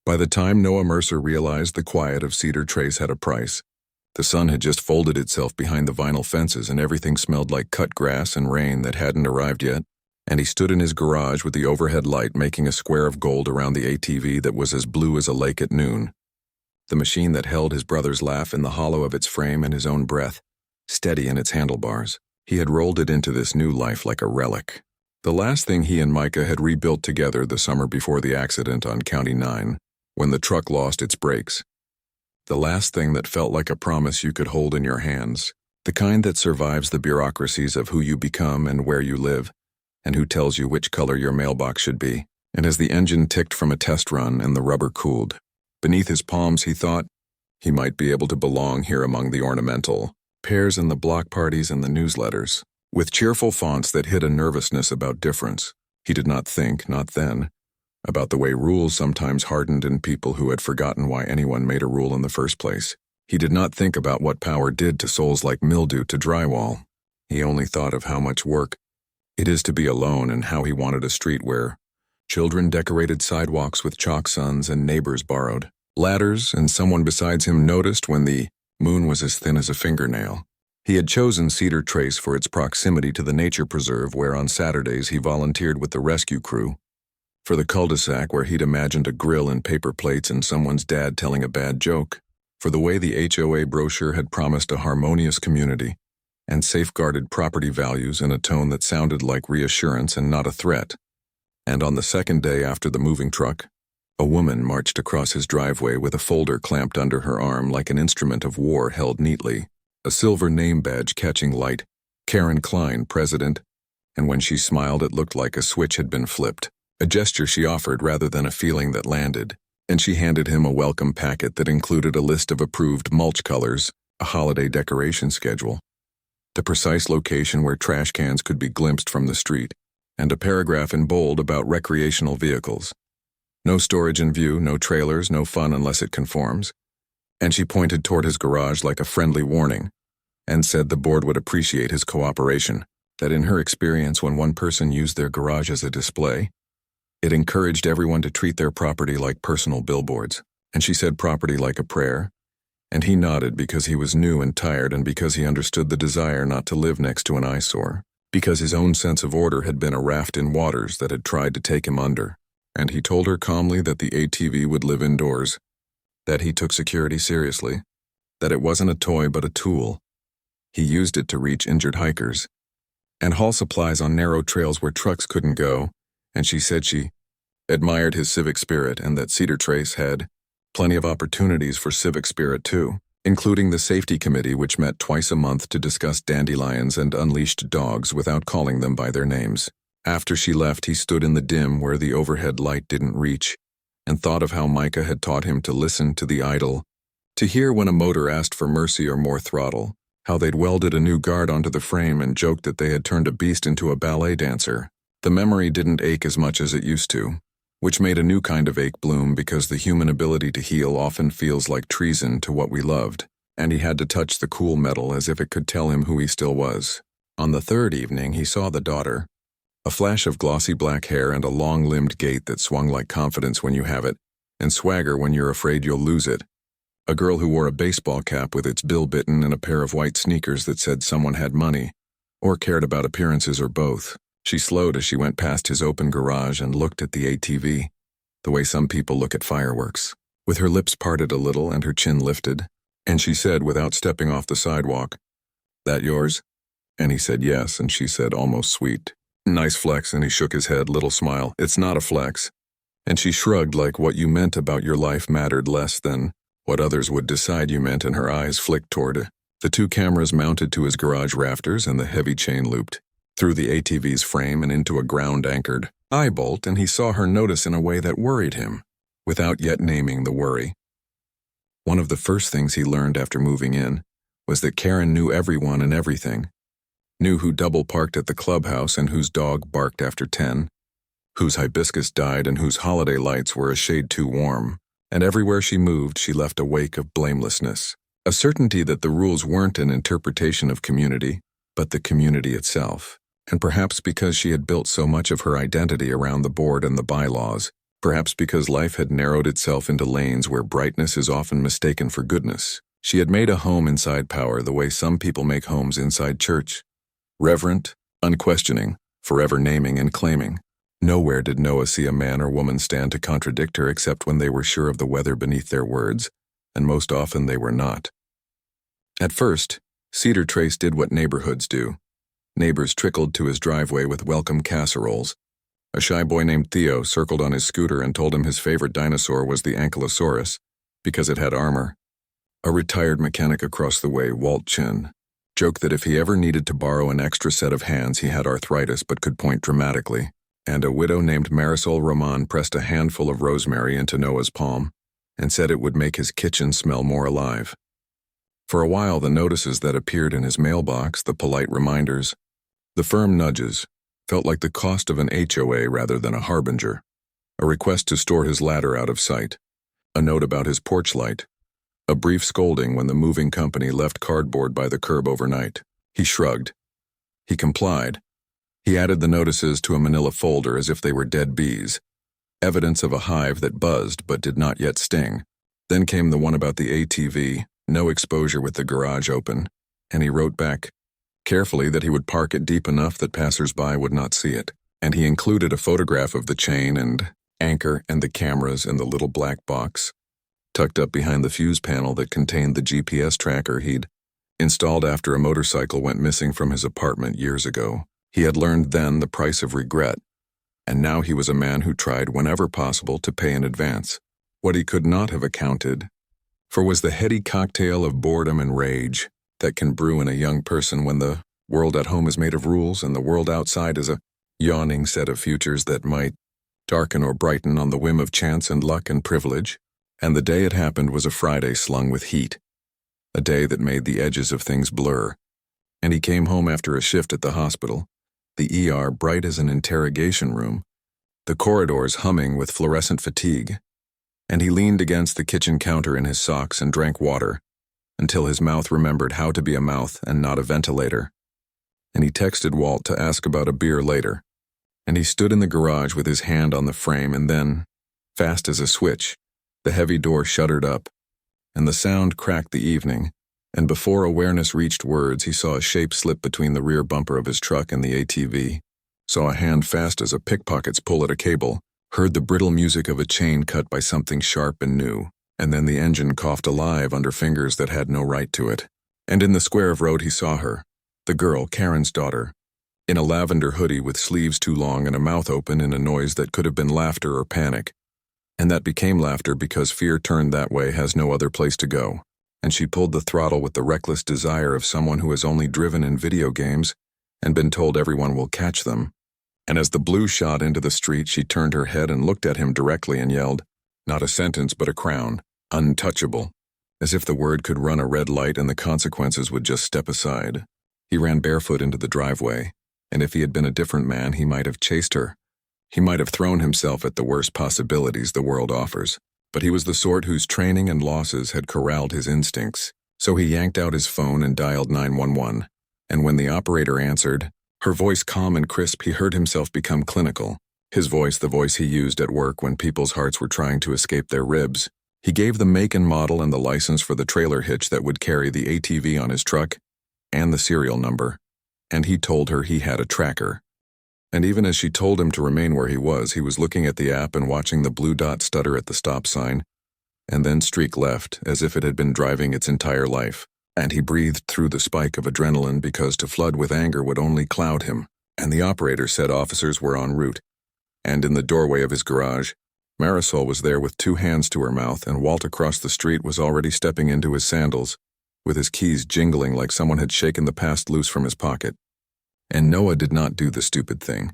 By the time Noah Mercer realized the quiet of Cedar Trace had a price, the sun had just folded itself behind the vinyl fences and everything smelled like cut grass and rain that hadn't arrived yet, and he stood in his garage with the overhead light making a square of gold around the ATV that was as blue as a lake at noon. The machine that held his brother's laugh in the hollow of its frame and his own breath, steady in its handlebars. He had rolled it into this new life like a relic. The last thing he and Micah had rebuilt together the summer before the accident on County 9, when the truck lost its brakes. The last thing that felt like a promise you could hold in your hands, the kind that survives the bureaucracies of who you become and where you live, and who tells you which color your mailbox should be. And as the engine ticked from a test run and the rubber cooled, beneath his palms he thought he might be able to belong here among the ornamental pairs in the block parties and the newsletters, with cheerful fonts that hid a nervousness about difference. He did not think, not then, about the way rules sometimes hardened in people who had forgotten why anyone made a rule in the first place. He did not think about what power did to souls like mildew to drywall. He only thought of how much work it is to be alone and how he wanted a street where children decorated sidewalks with chalk suns and neighbors borrowed ladders and someone besides him noticed when the moon was as thin as a fingernail. He had chosen Cedar Trace for its proximity to the nature preserve where on Saturdays he volunteered with the rescue crew, for the cul-de-sac where he'd imagined a grill and paper plates and someone's dad telling a bad joke, for the way the HOA brochure had promised a harmonious community and safeguarded property values in a tone that sounded like reassurance and not a threat. And on the second day after the moving truck, a woman marched across his driveway with a folder clamped under her arm like an instrument of war held neatly, a silver name badge catching light, Karen Klein, president, and when she smiled it looked like a switch had been flipped, a gesture she offered rather than a feeling that landed, and she handed him a welcome packet that included a list of approved mulch colors, a holiday decoration schedule, the precise location where trash cans could be glimpsed from the street, and a paragraph in bold about recreational vehicles. No storage in view, no trailers, no fun unless it conforms. And she pointed toward his garage like a friendly warning, and said the board would appreciate his cooperation, that in her experience when one person used their garage as a display, it encouraged everyone to treat their property like personal billboards. And she said property like a prayer, and he nodded because he was new and tired and because he understood the desire not to live next to an eyesore, because his own sense of order had been a raft in waters that had tried to take him under. And he told her calmly that the ATV would live indoors, that he took security seriously, that it wasn't a toy but a tool. He used it to reach injured hikers and haul supplies on narrow trails where trucks couldn't go, and she said she admired his civic spirit and that Cedar Trace had plenty of opportunities for civic spirit too, including the safety committee which met twice a month to discuss dandelions and unleashed dogs without calling them by their names. After she left, he stood in the dim where the overhead light didn't reach and thought of how Micah had taught him to listen to the idle, to hear when a motor asked for mercy or more throttle, how they'd welded a new guard onto the frame and joked that they had turned a beast into a ballet dancer. The memory didn't ache as much as it used to, which made a new kind of ache bloom because the human ability to heal often feels like treason to what we loved, and he had to touch the cool metal as if it could tell him who he still was. On the third evening, he saw the daughter, a flash of glossy black hair and a long-limbed gait that swung like confidence when you have it, and swagger when you're afraid you'll lose it. A girl who wore a baseball cap with its bill bitten and a pair of white sneakers that said someone had money, or cared about appearances or both. She slowed as she went past his open garage and looked at the ATV, the way some people look at fireworks, with her lips parted a little and her chin lifted, and she said without stepping off the sidewalk, "That yours?" And he said yes, and she said almost sweet, "Nice flex," and he shook his head, little smile, "It's not a flex." And she shrugged like what you meant about your life mattered less than what others would decide you meant, and her eyes flicked toward the two cameras mounted to his garage rafters and the heavy chain looped through the ATV's frame and into a ground-anchored eye bolt, and he saw her notice in a way that worried him, without yet naming the worry. One of the first things he learned after moving in was that Karen knew everyone and everything, knew who double-parked at the clubhouse and whose dog barked after 10, whose hibiscus died and whose holiday lights were a shade too warm, and everywhere she moved she left a wake of blamelessness, a certainty that the rules weren't an interpretation of community, but the community itself. And perhaps because she had built so much of her identity around the board and the bylaws, Perhaps because life had narrowed itself into lanes where brightness is often mistaken for goodness, she had made a home inside power the way some people make homes inside church. Reverent, unquestioning, forever naming and claiming. Nowhere did Noah see a man or woman stand to contradict her except when they were sure of the weather beneath their words, and most often they were not. At first, Cedar Trace did what neighborhoods do. Neighbors trickled to his driveway with welcome casseroles. A shy boy named Theo circled on his scooter and told him his favorite dinosaur was the Ankylosaurus, because it had armor. A retired mechanic across the way, Walt Chin, joked that if he ever needed to borrow an extra set of hands he had arthritis but could point dramatically, and a widow named Marisol Roman pressed a handful of rosemary into Noah's palm and said it would make his kitchen smell more alive. For a while, the notices that appeared in his mailbox, the polite reminders, the firm nudges, felt like the cost of an HOA rather than a harbinger. A request to store his ladder out of sight, a note about his porch light, a brief scolding when the moving company left cardboard by the curb overnight. He shrugged. He complied. He added the notices to a manila folder as if they were dead bees, evidence of a hive that buzzed but did not yet sting. Then came the one about the ATV, no exposure with the garage open, and he wrote back, carefully, that he would park it deep enough that passers-by would not see it, and he included a photograph of the chain and anchor and the cameras in the little black box, tucked up behind the fuse panel that contained the GPS tracker he'd installed after a motorcycle went missing from his apartment years ago. He had learned then the price of regret, and now he was a man who tried whenever possible to pay in advance. What he could not have accounted for was the heady cocktail of boredom and rage that can brew in a young person when the world at home is made of rules and the world outside is a yawning set of futures that might darken or brighten on the whim of chance and luck and privilege. And the day it happened was a Friday slung with heat, a day that made the edges of things blur. And he came home after a shift at the hospital, the ER bright as an interrogation room, the corridors humming with fluorescent fatigue, and he leaned against the kitchen counter in his socks and drank water until his mouth remembered how to be a mouth and not a ventilator. And he texted Walt to ask about a beer later, and he stood in the garage with his hand on the frame, and then, fast as a switch, the heavy door shuttered up, and the sound cracked the evening, and before awareness reached words, he saw a shape slip between the rear bumper of his truck and the ATV, saw a hand fast as a pickpocket's pull at a cable, heard the brittle music of a chain cut by something sharp and new, and then the engine coughed alive under fingers that had no right to it. And in the square of road he saw her, the girl, Karen's daughter, in a lavender hoodie with sleeves too long and a mouth open in a noise that could have been laughter or panic, and that became laughter because fear turned that way has no other place to go, and she pulled the throttle with the reckless desire of someone who has only driven in video games and been told everyone will catch them. And as the blue shot into the street, she turned her head and looked at him directly and yelled, not a sentence but a crown, untouchable, as if the word could run a red light and the consequences would just step aside. He ran barefoot into the driveway, and if he had been a different man, he might have chased her. He might have thrown himself at the worst possibilities the world offers, but he was the sort whose training and losses had corralled his instincts. So he yanked out his phone and dialed 911, and when the operator answered, her voice calm and crisp, he heard himself become clinical. His voice, the voice he used at work when people's hearts were trying to escape their ribs. He gave the make and model and the license for the trailer hitch that would carry the ATV on his truck, and the serial number, and he told her he had a tracker. And even as she told him to remain where he was looking at the app and watching the blue dot stutter at the stop sign, and then streak left as if it had been driving its entire life. And he breathed through the spike of adrenaline because to flood with anger would only cloud him, and the operator said officers were en route. And in the doorway of his garage, Marisol was there with 2 hands to her mouth, and Walt across the street was already stepping into his sandals, with his keys jingling like someone had shaken the past loose from his pocket. And Noah did not do the stupid thing.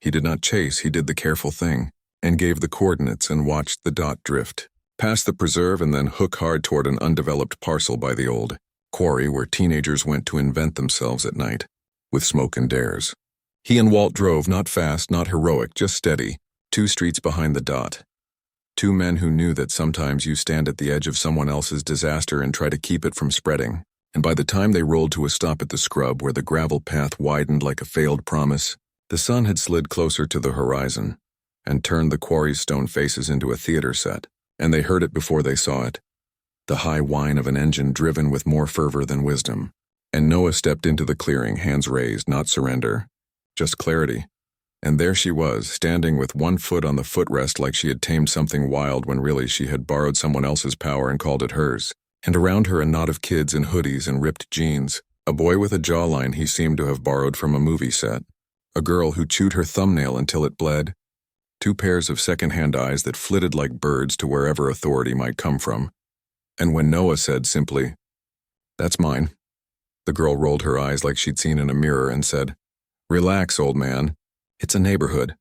He did not chase, he did the careful thing, and gave the coordinates and watched the dot drift, past the preserve and then hook hard toward an undeveloped parcel by the old quarry where teenagers went to invent themselves at night, with smoke and dares. He and Walt drove, not fast, not heroic, just steady, 2 streets behind the dot. 2 men who knew that sometimes you stand at the edge of someone else's disaster and try to keep it from spreading. And by the time they rolled to a stop at the scrub where the gravel path widened like a failed promise, the sun had slid closer to the horizon, and turned the quarry's stone faces into a theater set, and they heard it before they saw it. The high whine of an engine driven with more fervor than wisdom. And Noah stepped into the clearing, hands raised, not surrender, just clarity. And there she was, standing with one foot on the footrest like she had tamed something wild when really she had borrowed someone else's power and called it hers. And around her a knot of kids in hoodies and ripped jeans, a boy with a jawline he seemed to have borrowed from a movie set, a girl who chewed her thumbnail until it bled, two pairs of second-hand eyes that flitted like birds to wherever authority might come from. And when Noah said simply, "That's mine," the girl rolled her eyes like she'd seen in a mirror and said, "Relax, old man. It's a neighborhood."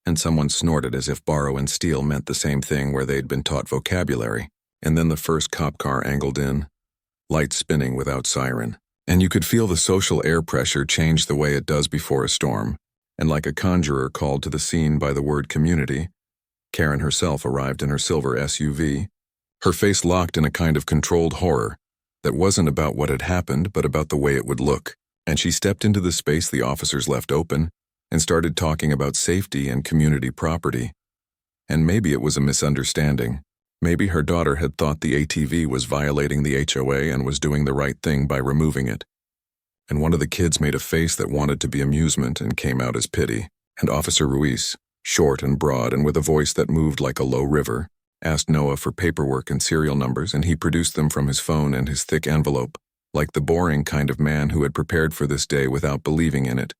And someone snorted as if borrow and steal meant the same thing where they'd been taught vocabulary. And then the first cop car angled in, lights spinning without siren. And you could feel the social air pressure change the way it does before a storm. And like a conjurer called to the scene by the word community, Karen herself arrived in her silver SUV, her face locked in a kind of controlled horror that wasn't about what had happened but about the way it would look. And she stepped into the space the officers left open and started talking about safety and community property. And maybe it was a misunderstanding. Maybe her daughter had thought the ATV was violating the HOA and was doing the right thing by removing it. And one of the kids made a face that wanted to be amusement and came out as pity. And Officer Ruiz, short and broad and with a voice that moved like a low river, asked Noah for paperwork and serial numbers, and he produced them from his phone and his thick envelope, like the boring kind of man who had prepared for this day without believing in it.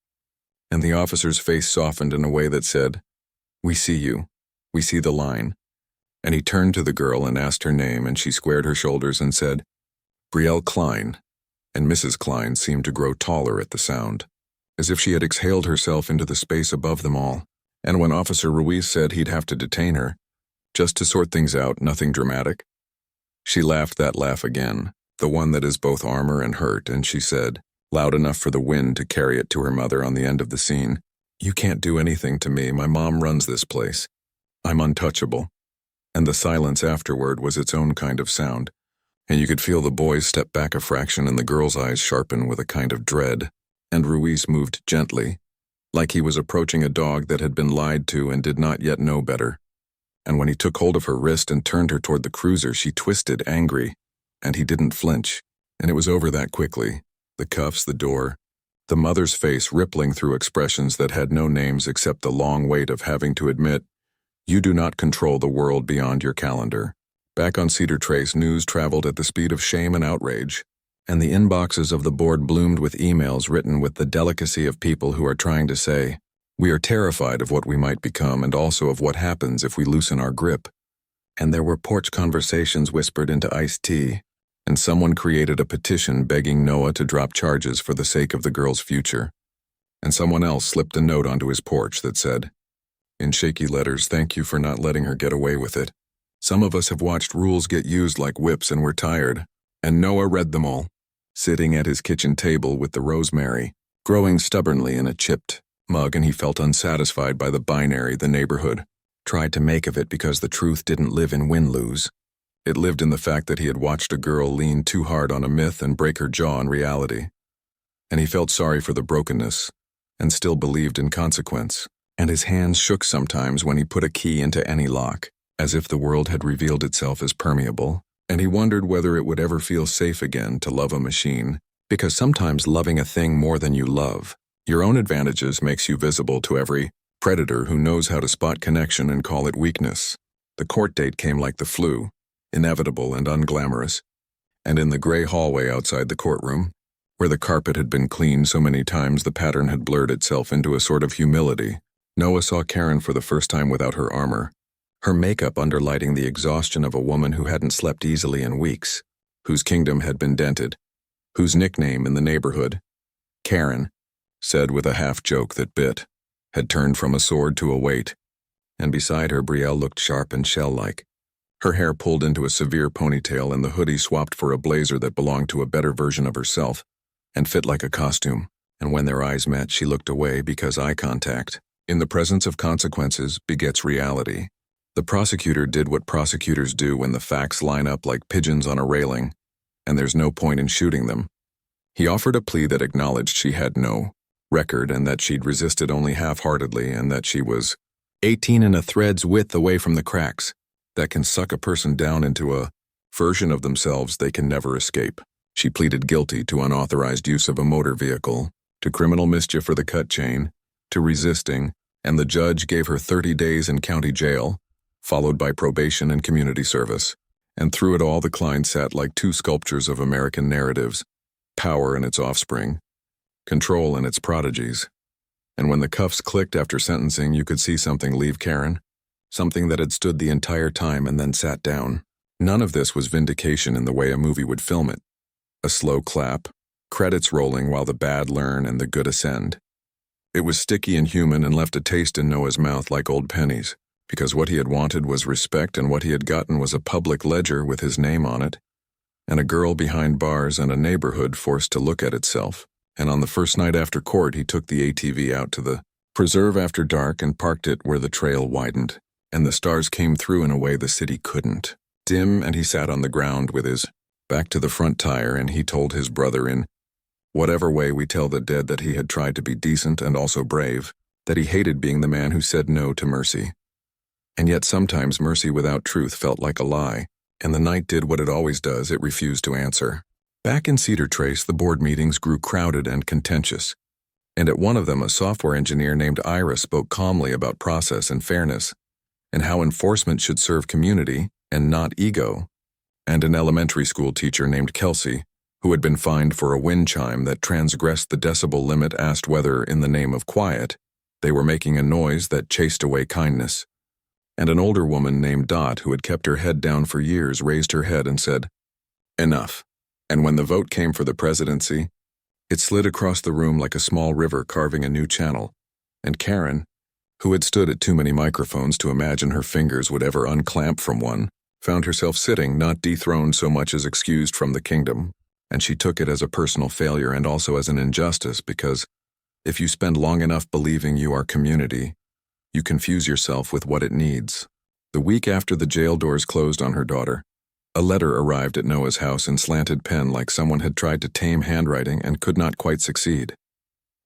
And the officer's face softened in a way that said, "We see you. We see the line." And he turned to the girl and asked her name, and she squared her shoulders and said, "Brielle Klein." And Mrs. Klein seemed to grow taller at the sound, as if she had exhaled herself into the space above them all. And when Officer Ruiz said he'd have to detain her, just to sort things out, nothing dramatic, she laughed that laugh again, the one that is both armor and hurt, and she said, loud enough for the wind to carry it to her mother on the end of the scene, "You can't do anything to me. My mom runs this place. I'm untouchable." And the silence afterward was its own kind of sound, and you could feel the boys step back a fraction and the girl's eyes sharpen with a kind of dread, and Ruiz moved gently, like he was approaching a dog that had been lied to and did not yet know better. And when he took hold of her wrist and turned her toward the cruiser, she twisted, angry, and he didn't flinch, and it was over that quickly. The cuffs, the door, the mother's face rippling through expressions that had no names except the long weight of having to admit, you do not control the world beyond your calendar. Back on Cedar Trace, news traveled at the speed of shame and outrage, and the inboxes of the board bloomed with emails written with the delicacy of people who are trying to say, "We are terrified of what we might become and also of what happens if we loosen our grip." And there were porch conversations whispered into iced tea, and someone created a petition begging Noah to drop charges for the sake of the girl's future. And someone else slipped a note onto his porch that said, in shaky letters, "Thank you for not letting her get away with it. Some of us have watched rules get used like whips and we're tired." And Noah read them all, sitting at his kitchen table with the rosemary, growing stubbornly in a chipped mug, and he felt unsatisfied by the binary the neighborhood tried to make of it because the truth didn't live in win-lose. It lived in the fact that he had watched a girl lean too hard on a myth and break her jaw in reality. And he felt sorry for the brokenness, and still believed in consequence. And his hands shook sometimes when he put a key into any lock, as if the world had revealed itself as permeable, and he wondered whether it would ever feel safe again to love a machine, because sometimes loving a thing more than you love your own advantages makes you visible to every predator who knows how to spot connection and call it weakness. The court date came like the flu, inevitable and unglamorous, and in the gray hallway outside the courtroom, where the carpet had been cleaned so many times the pattern had blurred itself into a sort of humility, Noah saw Karen for the first time without her armor, her makeup underlighting the exhaustion of a woman who hadn't slept easily in weeks, whose kingdom had been dented, whose nickname in the neighborhood, Karen, said with a half-joke that bit, had turned from a sword to a weight, and beside her Brielle looked sharp and shell-like, her hair pulled into a severe ponytail and the hoodie swapped for a blazer that belonged to a better version of herself and fit like a costume, and when their eyes met she looked away because eye contact, in the presence of consequences, begets reality. The prosecutor did what prosecutors do when the facts line up like pigeons on a railing, and there's no point in shooting them. He offered a plea that acknowledged she had no record and that she'd resisted only half-heartedly and that she was 18 and a thread's width away from the cracks, that can suck a person down into a version of themselves they can never escape. She pleaded guilty to unauthorized use of a motor vehicle, to criminal mischief for the cut chain, to resisting, and the judge gave her 30 days in county jail, followed by probation and community service. And through it all, the Klein sat like two sculptures of American narratives, power and its offspring, control and its prodigies. And when the cuffs clicked after sentencing, you could see something leave Karen, something that had stood the entire time and then sat down. None of this was vindication in the way a movie would film it. A slow clap, credits rolling while the bad learn and the good ascend. It was sticky and human and left a taste in Noah's mouth like old pennies, because what he had wanted was respect and what he had gotten was a public ledger with his name on it, and a girl behind bars and a neighborhood forced to look at itself. And on the first night after court, he took the ATV out to the preserve after dark and parked it where the trail widened, and the stars came through in a way the city couldn't. Dim, and he sat on the ground with his back to the front tire, and he told his brother in whatever way we tell the dead that he had tried to be decent and also brave, that he hated being the man who said no to mercy. And yet sometimes mercy without truth felt like a lie, and the night did what it always does, it refused to answer. Back in Cedar Trace, the board meetings grew crowded and contentious, and at one of them a software engineer named Ira spoke calmly about process and fairness, and how enforcement should serve community and not ego, and an elementary school teacher named Kelsey, who had been fined for a wind chime that transgressed the decibel limit, asked whether, in the name of quiet, they were making a noise that chased away kindness. And an older woman named Dot, who had kept her head down for years, raised her head and said, "Enough." And when the vote came for the presidency, it slid across the room like a small river carving a new channel, and Karen, who had stood at too many microphones to imagine her fingers would ever unclamp from one, found herself sitting, not dethroned so much as excused from the kingdom, and she took it as a personal failure and also as an injustice, because if you spend long enough believing you are community, you confuse yourself with what it needs. The week after the jail doors closed on her daughter, a letter arrived at Noah's house in slanted pen like someone had tried to tame handwriting and could not quite succeed.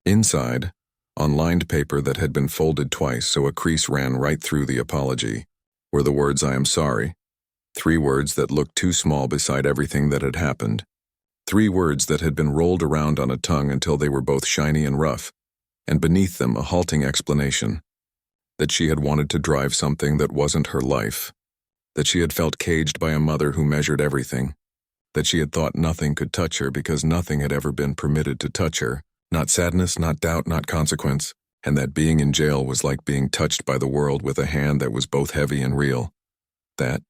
Inside, on lined paper that had been folded twice so a crease ran right through the apology, were the words "I am sorry," 3 words that looked too small beside everything that had happened, 3 words that had been rolled around on a tongue until they were both shiny and rough, and beneath them a halting explanation that she had wanted to drive something that wasn't her life, that she had felt caged by a mother who measured everything, that she had thought nothing could touch her because nothing had ever been permitted to touch her, not sadness, not doubt, not consequence, and that being in jail was like being touched by the world with a hand that was both heavy and real. That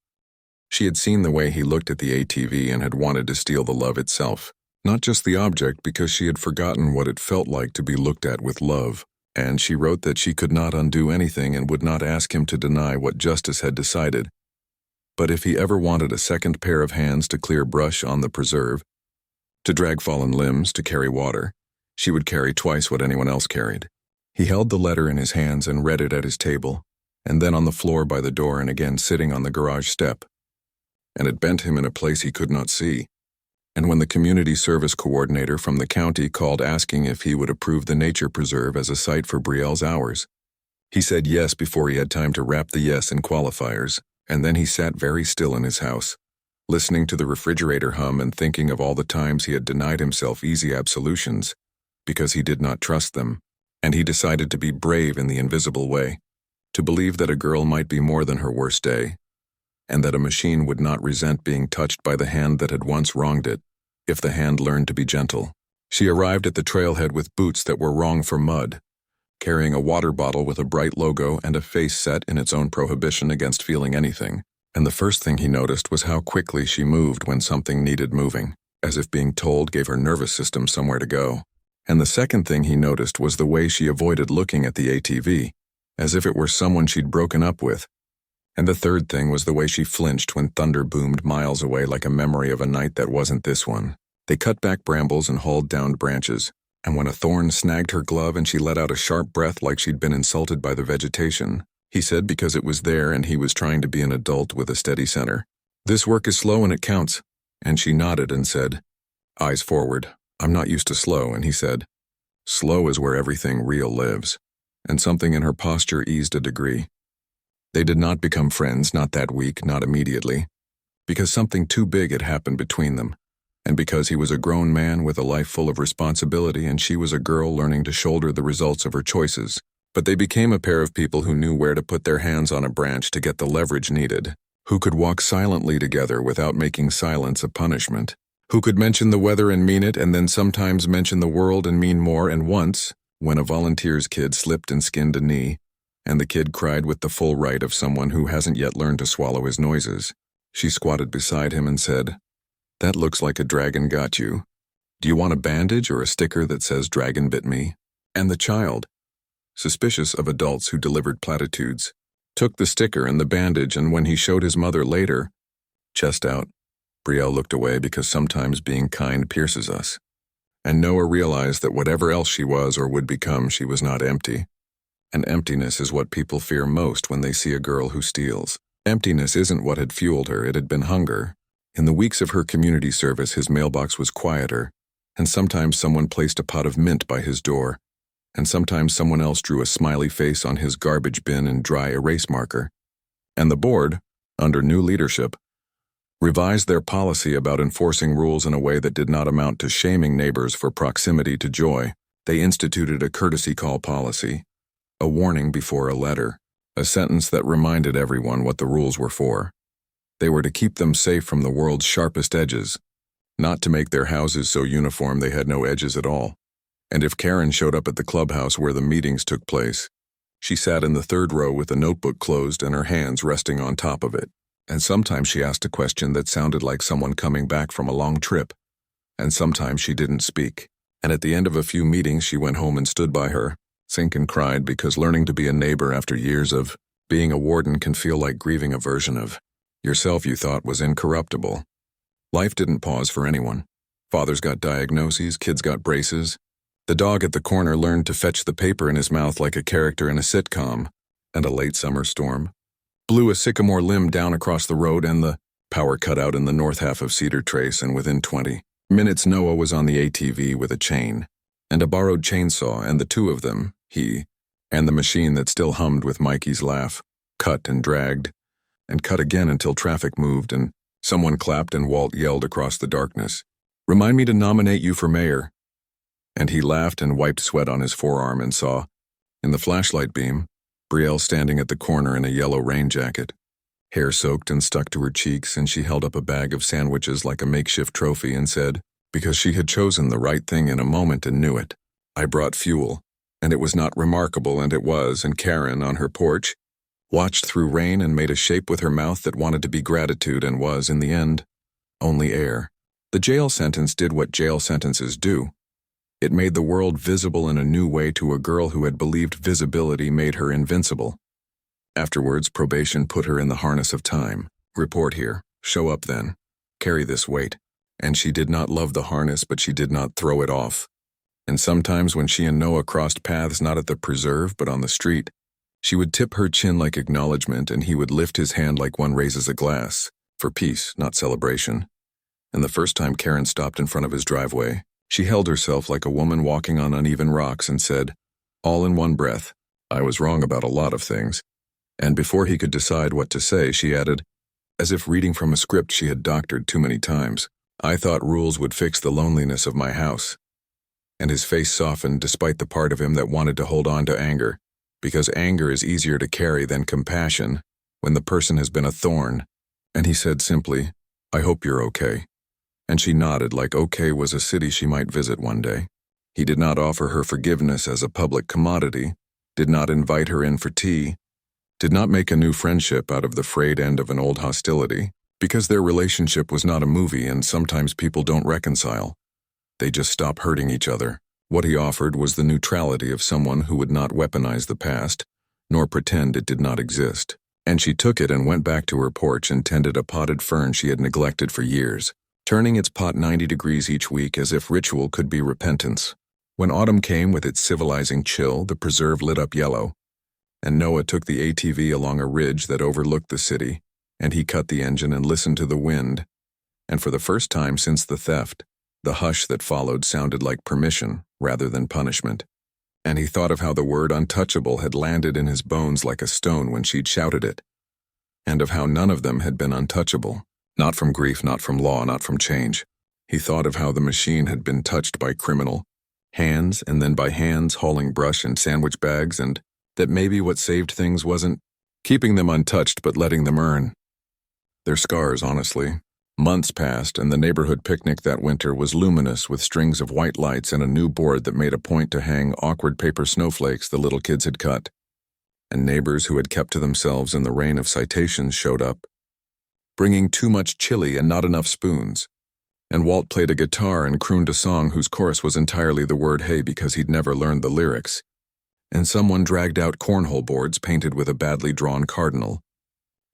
she had seen the way he looked at the ATV and had wanted to steal the love itself, not just the object, because she had forgotten what it felt like to be looked at with love, and she wrote that she could not undo anything and would not ask him to deny what justice had decided. But if he ever wanted a second pair of hands to clear brush on the preserve, to drag fallen limbs, to carry water, she would carry twice what anyone else carried. He held the letter in his hands and read it at his table, and then on the floor by the door and again sitting on the garage step. And it bent him in a place he could not see. And when the community service coordinator from the county called asking if he would approve the nature preserve as a site for Brielle's hours, he said yes before he had time to wrap the yes in qualifiers. And then he sat very still in his house, listening to the refrigerator hum and thinking of all the times he had denied himself easy absolutions because he did not trust them, and he decided to be brave in the invisible way, to believe that a girl might be more than her worst day, and that a machine would not resent being touched by the hand that had once wronged it, if the hand learned to be gentle. She arrived at the trailhead with boots that were wrong for mud, carrying a water bottle with a bright logo and a face set in its own prohibition against feeling anything, and the first thing he noticed was how quickly she moved when something needed moving, as if being told gave her nervous system somewhere to go. And the second thing he noticed was the way she avoided looking at the ATV, as if it were someone she'd broken up with. And the third thing was the way she flinched when thunder boomed miles away like a memory of a night that wasn't this one. They cut back brambles and hauled down branches, and when a thorn snagged her glove and she let out a sharp breath like she'd been insulted by the vegetation, he said because it was there and he was trying to be an adult with a steady center, "This work is slow and it counts." And she nodded and said, eyes forward, "I'm not used to slow," and he said, "Slow is where everything real lives." And something in her posture eased a degree. They did not become friends, not that week, not immediately, because something too big had happened between them, and because he was a grown man with a life full of responsibility and she was a girl learning to shoulder the results of her choices. But they became a pair of people who knew where to put their hands on a branch to get the leverage needed, who could walk silently together without making silence a punishment, who could mention the weather and mean it, and then sometimes mention the world and mean more. And once, when a volunteer's kid slipped and skinned a knee, and the kid cried with the full right of someone who hasn't yet learned to swallow his noises, she squatted beside him and said, "That looks like a dragon got you. Do you want a bandage or a sticker that says dragon bit me?" And the child, suspicious of adults who delivered platitudes, took the sticker and the bandage, and when he showed his mother later, chest out, Brielle looked away because sometimes being kind pierces us. And Noah realized that whatever else she was or would become, she was not empty. And emptiness is what people fear most when they see a girl who steals. Emptiness isn't what had fueled her, it had been hunger. In the weeks of her community service, his mailbox was quieter, and sometimes someone placed a pot of mint by his door, and sometimes someone else drew a smiley face on his garbage bin and dry erase marker. And the board, under new leadership, revised their policy about enforcing rules in a way that did not amount to shaming neighbors for proximity to joy. They instituted a courtesy call policy, a warning before a letter, a sentence that reminded everyone what the rules were for. They were to keep them safe from the world's sharpest edges, not to make their houses so uniform they had no edges at all. And if Karen showed up at the clubhouse where the meetings took place, she sat in the third row with a notebook closed and her hands resting on top of it. And sometimes she asked a question that sounded like someone coming back from a long trip, and sometimes she didn't speak. And at the end of a few meetings, she went home and stood by her, sink and cried, because learning to be a neighbor after years of being a warden can feel like grieving a version of yourself you thought was incorruptible. Life didn't pause for anyone. Fathers got diagnoses, kids got braces. The dog at the corner learned to fetch the paper in his mouth like a character in a sitcom, and a late summer storm blew a sycamore limb down across the road, and the power cut out in the north half of Cedar Trace, and within 20 minutes Noah was on the ATV with a chain and a borrowed chainsaw, and the two of them, he and the machine that still hummed with Mikey's laugh, cut and dragged, and cut again until traffic moved and someone clapped and Walt yelled across the darkness, "Remind me to nominate you for mayor." And he laughed and wiped sweat on his forearm and saw, in the flashlight beam, Brielle standing at the corner in a yellow rain jacket, hair soaked and stuck to her cheeks, and she held up a bag of sandwiches like a makeshift trophy and said, because she had chosen the right thing in a moment and knew it, "I brought fuel, and it was not remarkable, and it was," and Karen, on her porch, watched through rain and made a shape with her mouth that wanted to be gratitude and was, in the end, only air. The jail sentence did what jail sentences do. It made the world visible in a new way to a girl who had believed visibility made her invincible. Afterwards, probation put her in the harness of time. Report here, show up then, carry this weight. And she did not love the harness, but she did not throw it off. And sometimes when she and Noah crossed paths not at the preserve but on the street, she would tip her chin like acknowledgement and he would lift his hand like one raises a glass, for peace, not celebration. And the first time Karen stopped in front of his driveway, she held herself like a woman walking on uneven rocks and said, all in one breath, "I was wrong about a lot of things." And before he could decide what to say, she added, as if reading from a script she had doctored too many times, "I thought rules would fix the loneliness of my house." And his face softened despite the part of him that wanted to hold on to anger, because anger is easier to carry than compassion when the person has been a thorn. And he said simply, "I hope you're okay." And she nodded like okay was a city she might visit one day. He did not offer her forgiveness as a public commodity, did not invite her in for tea, did not make a new friendship out of the frayed end of an old hostility, because their relationship was not a movie and sometimes people don't reconcile. They just stop hurting each other. What he offered was the neutrality of someone who would not weaponize the past, nor pretend it did not exist. And she took it and went back to her porch and tended a potted fern she had neglected for years, turning its pot 90 degrees each week as if ritual could be repentance. When autumn came with its civilizing chill, the preserve lit up yellow, and Noah took the ATV along a ridge that overlooked the city, and he cut the engine and listened to the wind. And for the first time since the theft, the hush that followed sounded like permission rather than punishment. And he thought of how the word untouchable had landed in his bones like a stone when she'd shouted it, and of how none of them had been untouchable, not from grief, not from law, not from change. He thought of how the machine had been touched by criminal hands, and then by hands hauling brush and sandwich bags, and that maybe what saved things wasn't keeping them untouched but letting them earn their scars, honestly. Months passed, and the neighborhood picnic that winter was luminous with strings of white lights and a new board that made a point to hang awkward paper snowflakes the little kids had cut. And neighbors who had kept to themselves in the rain of citations showed up, bringing too much chili and not enough spoons. And Walt played a guitar and crooned a song whose chorus was entirely the word hey because he'd never learned the lyrics. And someone dragged out cornhole boards painted with a badly drawn cardinal.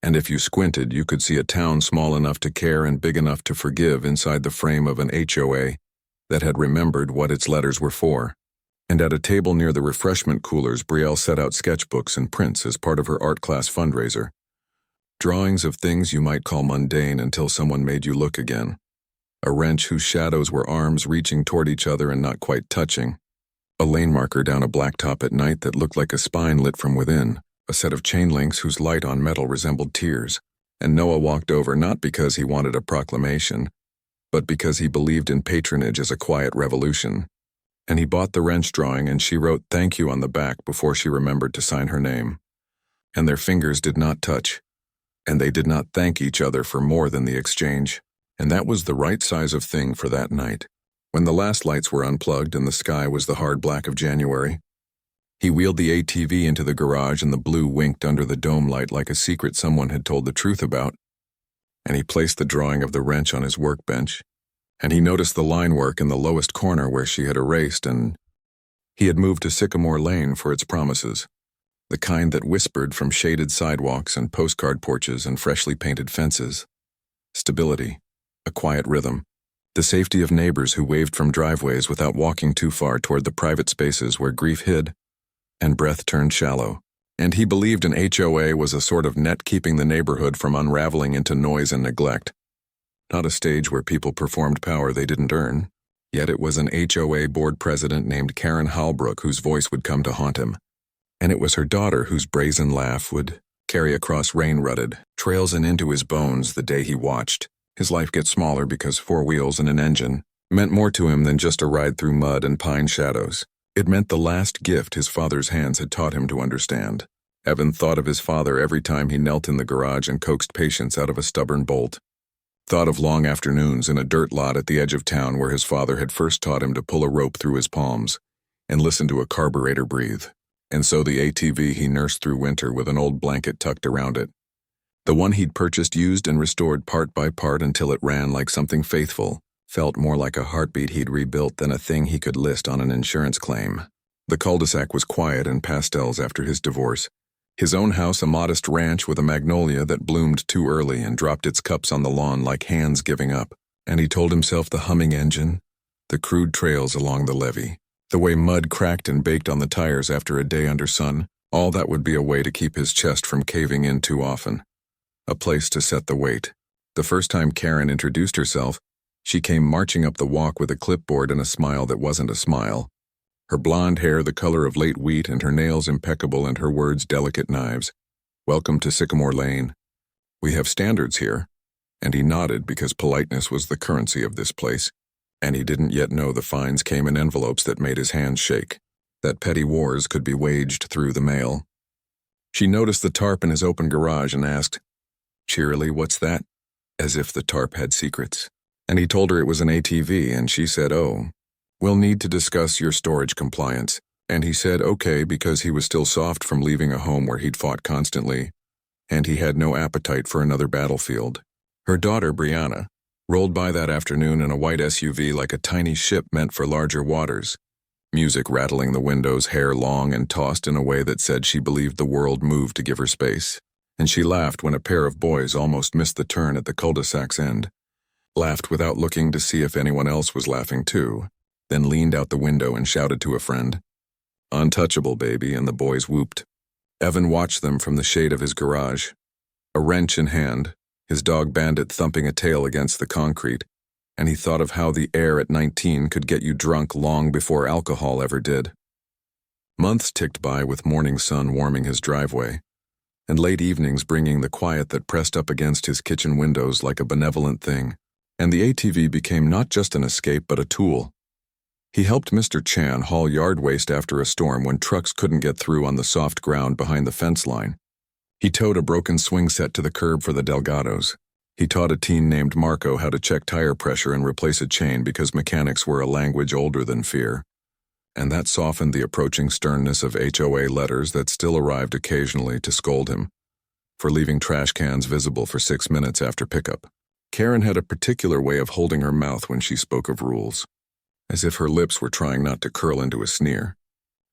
And if you squinted, you could see a town small enough to care and big enough to forgive inside the frame of an HOA that had remembered what its letters were for. And at a table near the refreshment coolers, Brielle set out sketchbooks and prints as part of her art class fundraiser. Drawings of things you might call mundane until someone made you look again. A wrench whose shadows were arms reaching toward each other and not quite touching. A lane marker down a blacktop at night that looked like a spine lit from within. A set of chain links whose light on metal resembled tears. And Noah walked over not because he wanted a proclamation, but because he believed in patronage as a quiet revolution. And he bought the wrench drawing, and she wrote thank you on the back before she remembered to sign her name. And their fingers did not touch. And they did not thank each other for more than the exchange. And that was the right size of thing for that night. When the last lights were unplugged and the sky was the hard black of January, he wheeled the ATV into the garage and the blue winked under the dome light like a secret someone had told the truth about. And he placed the drawing of the wrench on his workbench, and he noticed the line work in the lowest corner where she had erased, and he had moved to Sycamore Lane for its promises, the kind that whispered from shaded sidewalks and postcard porches and freshly painted fences. Stability, a quiet rhythm, the safety of neighbors who waved from driveways without walking too far toward the private spaces where grief hid and breath turned shallow. And he believed an HOA was a sort of net keeping the neighborhood from unraveling into noise and neglect. Not a stage where people performed power they didn't earn. Yet it was an HOA board president named Karen Halbrook whose voice would come to haunt him. And it was her daughter whose brazen laugh would carry across rain-rutted trails and into his bones the day he watched his life get smaller because 4 wheels and an engine meant more to him than just a ride through mud and pine shadows. It meant the last gift his father's hands had taught him to understand. Evan thought of his father every time he knelt in the garage and coaxed patience out of a stubborn bolt. Thought of long afternoons in a dirt lot at the edge of town where his father had first taught him to pull a rope through his palms and listen to a carburetor breathe. And so the ATV he nursed through winter with an old blanket tucked around it. The one he'd purchased, used, and restored part by part until it ran like something faithful, felt more like a heartbeat he'd rebuilt than a thing he could list on an insurance claim. The cul-de-sac was quiet and pastels after his divorce. His own house a modest ranch with a magnolia that bloomed too early and dropped its cups on the lawn like hands giving up. And he told himself the humming engine, the crude trails along the levee, the way mud cracked and baked on the tires after a day under sun, all that would be a way to keep his chest from caving in too often. A place to set the weight. The first time Karen introduced herself, she came marching up the walk with a clipboard and a smile that wasn't a smile. Her blonde hair the color of late wheat and her nails impeccable and her words delicate knives. Welcome to Sycamore Lane. We have standards here. And he nodded because politeness was the currency of this place. And he didn't yet know the fines came in envelopes that made his hands shake, that petty wars could be waged through the mail. She noticed the tarp in his open garage and asked, cheerily, "What's that?" As if the tarp had secrets. And he told her it was an ATV, and she said, "Oh, we'll need to discuss your storage compliance." And he said okay because he was still soft from leaving a home where he'd fought constantly, and he had no appetite for another battlefield. Her daughter, Brianna, rolled by that afternoon in a white SUV like a tiny ship meant for larger waters, music rattling the windows, hair long and tossed in a way that said she believed the world moved to give her space. And she laughed when a pair of boys almost missed the turn at the cul-de-sac's end. Laughed without looking to see if anyone else was laughing too, then leaned out the window and shouted to a friend, "Untouchable, baby," and the boys whooped. Evan watched them from the shade of his garage, a wrench in hand, his dog Bandit thumping a tail against the concrete, and he thought of how the air at 19 could get you drunk long before alcohol ever did. Months ticked by with morning sun warming his driveway, and late evenings bringing the quiet that pressed up against his kitchen windows like a benevolent thing. And the ATV became not just an escape but a tool. He helped Mr. Chan haul yard waste after a storm when trucks couldn't get through on the soft ground behind the fence line. He towed a broken swing set to the curb for the Delgados. He taught a teen named Marco how to check tire pressure and replace a chain because mechanics were a language older than fear. And that softened the approaching sternness of HOA letters that still arrived occasionally to scold him for leaving trash cans visible for 6 minutes after pickup. Karen had a particular way of holding her mouth when she spoke of rules, as if her lips were trying not to curl into a sneer.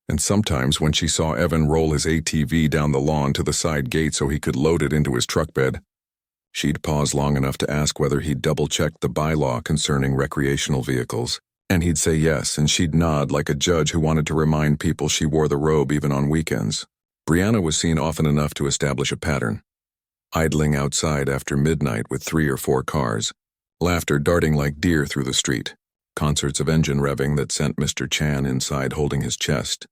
And sometimes when she saw Evan roll his ATV down the lawn to the side gate so he could load it into his truck bed, she'd pause long enough to ask whether he'd double-checked the bylaw concerning recreational vehicles. And he'd say yes, and she'd nod like a judge who wanted to remind people she wore the robe even on weekends. Brianna was seen often enough to establish a pattern, idling outside after midnight with 3 or 4 cars, laughter darting like deer through the street, concerts of engine revving that sent Mr. Chan inside holding his chest.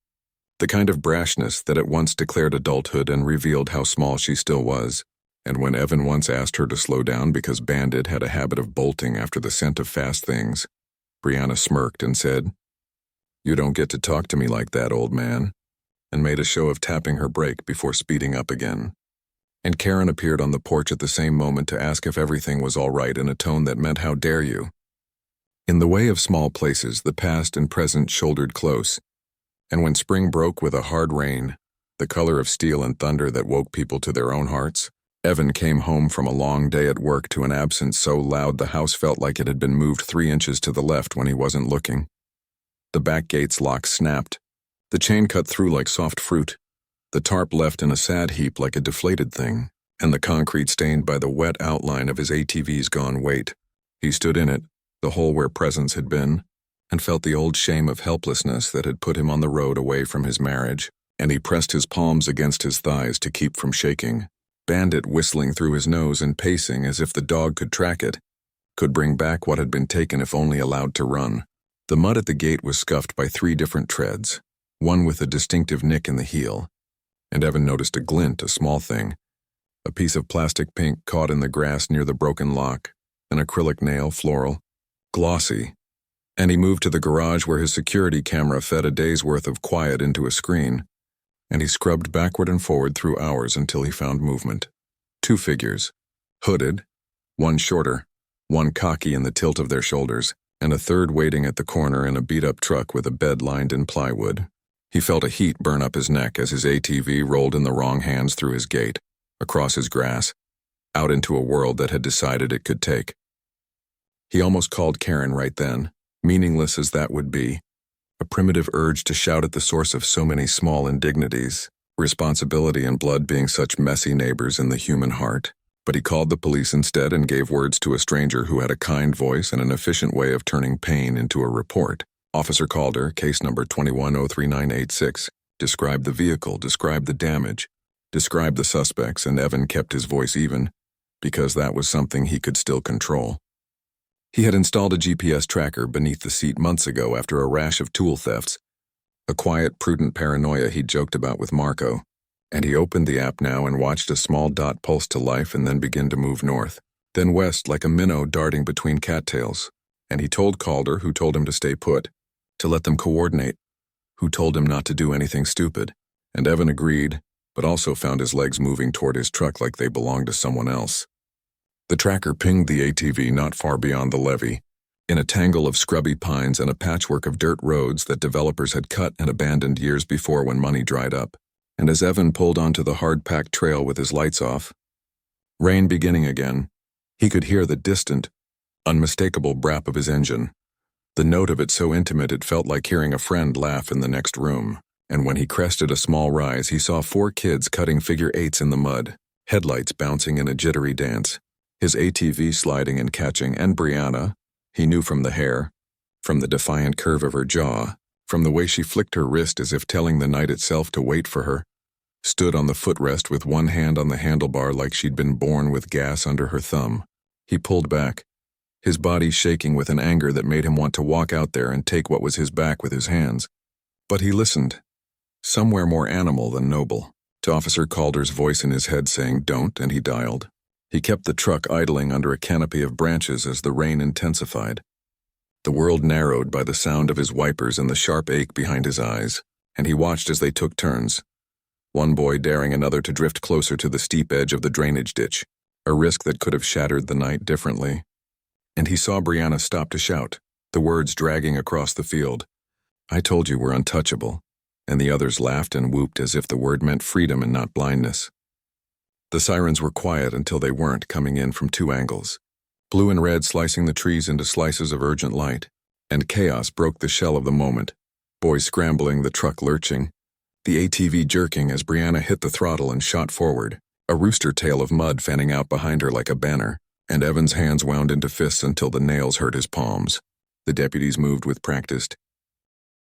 The kind of brashness that at once declared adulthood and revealed how small she still was. And when Evan once asked her to slow down because Bandit had a habit of bolting after the scent of fast things, Brianna smirked and said, "You don't get to talk to me like that, old man," and made a show of tapping her brake before speeding up again. And Karen appeared on the porch at the same moment to ask if everything was all right in a tone that meant "How dare you?" In the way of small places, the past and present shouldered close, and when spring broke with a hard rain, the color of steel and thunder that woke people to their own hearts, Evan came home from a long day at work to an absence so loud the house felt like it had been moved 3 inches to the left when he wasn't looking. The back gate's lock snapped. The chain cut through like soft fruit. The tarp left in a sad heap like a deflated thing, and the concrete stained by the wet outline of his ATV's gone weight. He stood in it, the hole where presence had been, and felt the old shame of helplessness that had put him on the road away from his marriage, and he pressed his palms against his thighs to keep from shaking. Bandit whistling through his nose and pacing as if the dog could track it, could bring back what had been taken if only allowed to run. The mud at the gate was scuffed by 3 different treads, one with a distinctive nick in the heel, and Evan noticed a glint, a small thing, a piece of plastic pink caught in the grass near the broken lock, an acrylic nail, floral, glossy, and he moved to the garage where his security camera fed a day's worth of quiet into a screen, and he scrubbed backward and forward through hours until he found movement. 2 figures, hooded, one shorter, one cocky in the tilt of their shoulders, and a third waiting at the corner in a beat-up truck with a bed lined in plywood. He felt a heat burn up his neck as his ATV rolled in the wrong hands through his gate, across his grass, out into a world that had decided it could take. He almost called Karen right then, meaningless as that would be, a primitive urge to shout at the source of so many small indignities, responsibility and blood being such messy neighbors in the human heart. But he called the police instead and gave words to a stranger who had a kind voice and an efficient way of turning pain into a report. Officer Calder, case number 2103986, described the vehicle, described the damage, described the suspects, and Evan kept his voice even, because that was something he could still control. He had installed a GPS tracker beneath the seat months ago after a rash of tool thefts, a quiet, prudent paranoia he'd joked about with Marco, and he opened the app now and watched a small dot pulse to life and then begin to move north, then west like a minnow darting between cattails, and he told Calder, who told him to stay put, to let them coordinate, who told him not to do anything stupid, and Evan agreed, but also found his legs moving toward his truck like they belonged to someone else. The tracker pinged the ATV not far beyond the levee, in a tangle of scrubby pines and a patchwork of dirt roads that developers had cut and abandoned years before when money dried up. And as Evan pulled onto the hard-packed trail with his lights off, rain beginning again, he could hear the distant, unmistakable brap of his engine, the note of it so intimate it felt like hearing a friend laugh in the next room. And when he crested a small rise, he saw 4 kids cutting figure 8s in the mud, headlights bouncing in a jittery dance, his ATV sliding and catching, and Brianna, he knew from the hair, from the defiant curve of her jaw, from the way she flicked her wrist as if telling the night itself to wait for her, stood on the footrest with one hand on the handlebar like she'd been born with gas under her thumb. He pulled back, his body shaking with an anger that made him want to walk out there and take what was his back with his hands. But he listened, somewhere more animal than noble. To Officer Calder's voice in his head saying, "Don't," and he dialed. He kept the truck idling under a canopy of branches as the rain intensified. The world narrowed by the sound of his wipers and the sharp ache behind his eyes, and he watched as they took turns. One boy daring another to drift closer to the steep edge of the drainage ditch, a risk that could have shattered the night differently. And he saw Brianna stop to shout, the words dragging across the field. "I told you we're untouchable," and the others laughed and whooped as if the word meant freedom and not blindness. The sirens were quiet until they weren't, coming in from two angles. Blue and red slicing the trees into slices of urgent light, and chaos broke the shell of the moment. Boys scrambling, the truck lurching, the ATV jerking as Brianna hit the throttle and shot forward, a rooster tail of mud fanning out behind her like a banner, and Evan's hands wound into fists until the nails hurt his palms. The deputies moved with practiced,